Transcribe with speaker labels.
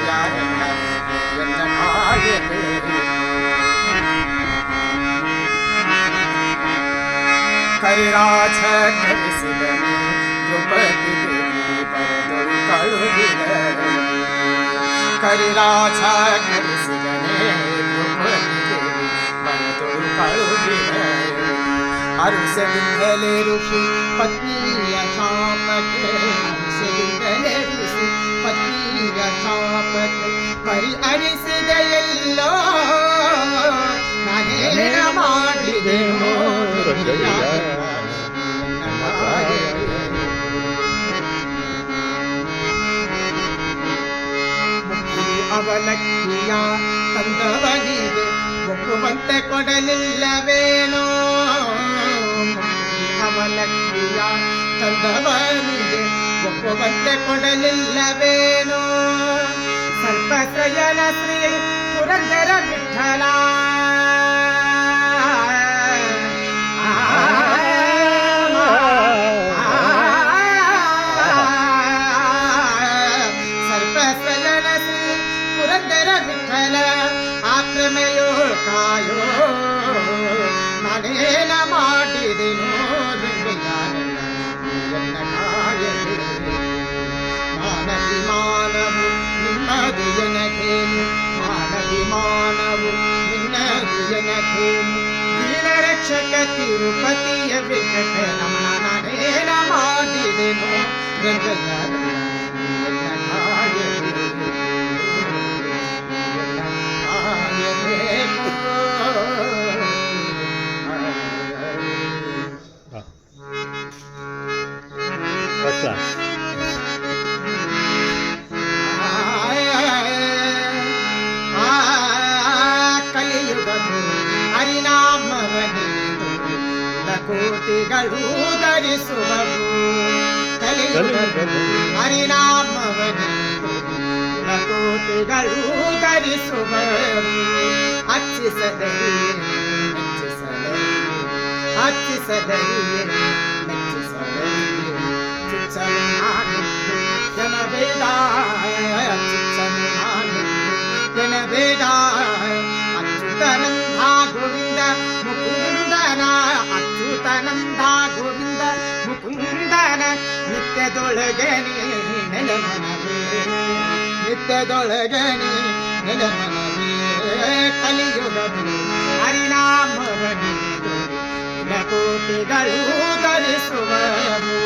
Speaker 1: ಯಾರನ್ನ ಎನ್ನ ಕಾಯದೆ ಕರಿರಾಜ ಕರೆಸಿದನು ದ್ರೌಪದಿ ದೇವಿ ಬರೆದಳು ಕಳುಹಿದಳು ಕರಿರಾಜ ಕರೆಸಿದನೇ ದ್ರೌಪದಿ ದೇವಿ ಬರೆದಳು ಕಳುಹಿದಳು ಅರಸದಿಂದಲೇ ಋಷಿ ಪತ್ನಿಯ ಶಾಪಕ್ಕೆ ಅರಸದಿಂದಲೇ ಋಷಿ ಪತ್ನಿಯ ಶಾಪಕ್ಕೆ ಪರಿಹರಿಸಿದ ಎಲ್ಲೋ ನಾನೇನ ಮಾಡಿದೆನೋ ಅವಲಕ್ಕಿಯ ತಂದವನಿಗೆ ಒಪ್ಪುವಂತೆ ಕೊಡಲಿಲ್ಲವೇನೋ ಅವಲಕ್ಕಿಯ ತಂದವನಿಗೆ ಒಪ್ಪುವಂತೆ ಕೊಡಲಿಲ್ಲವೇನೋ ಸರ್ಪಶಯನ ಶ್ರೀ ಪುರಂದರ ವಿಠಲ ಸರ್ಪಶಯನ ಶ್ರೀ ಪುರಂದರ ವಿಠಲ ಆಕ್ರಮೆಯೋ ಕಾಯೋ ನಾನೇನ ಮಾಡಿದೆನೋ ಎನ್ನ ಕಾಯದೆ ಮಾನವಿಮಾನವು ನಿನ್ನದು ಎನಗೇನು ಮಾನವಿಮಾನವು ನಿನ್ನದು ಎನಗೇನು ದೀನ ರಕ್ಷಕ ತಿರುಪತಿಯ ವೆಂಕಟ ರಮಣ ನಾನೇನ ಮಾಡಿದೆನೋ ರಂಗಯ್ಯ ಎನ್ನ ಕಾಯದೆ ಕಲಿಯುಗದು ಹರಿನಾಮವನಿದು ಕೋಟಿಗಳು ಧರಿಸುವವು ಕಲಿಯುಗದು ಹರಿನಾಮವನಿದು ಕೋಟಿಗಳು ಧರಿಸುವವು ಅಚ್ಚಿಸದರಿ ಮೆಚ್ಚಿಸದರಿ ಹಚ್ಚಿಸದರಿ ಮೆಚ್ಚಿಸದರಿ ಚುಚ್ಚಲು ನಾನಿತ್ತು ಜನಬೇಡ ಚುಚ್ಚಲು ನಾನಿತ್ತು ಜನಬೇಡ ಅಚ್ಯುತನಂದ ಗೋವಿಂದ ಮುಕುಂದನ ಅಚ್ಯುತನಂದ ಗೋವಿಂದ ಮುಕುಂದನ ನಿತ್ಯದೊಳಗೆ ನೆಲಮನವೇ ನಿತ್ಯದೊಳಗೆ ನೆಲಮನವೇ ಕಲಿಯುಗದು ಹರಿನಾಮವನಿದು ಕೋಟಿಗಳು ಧರಿಸುವವು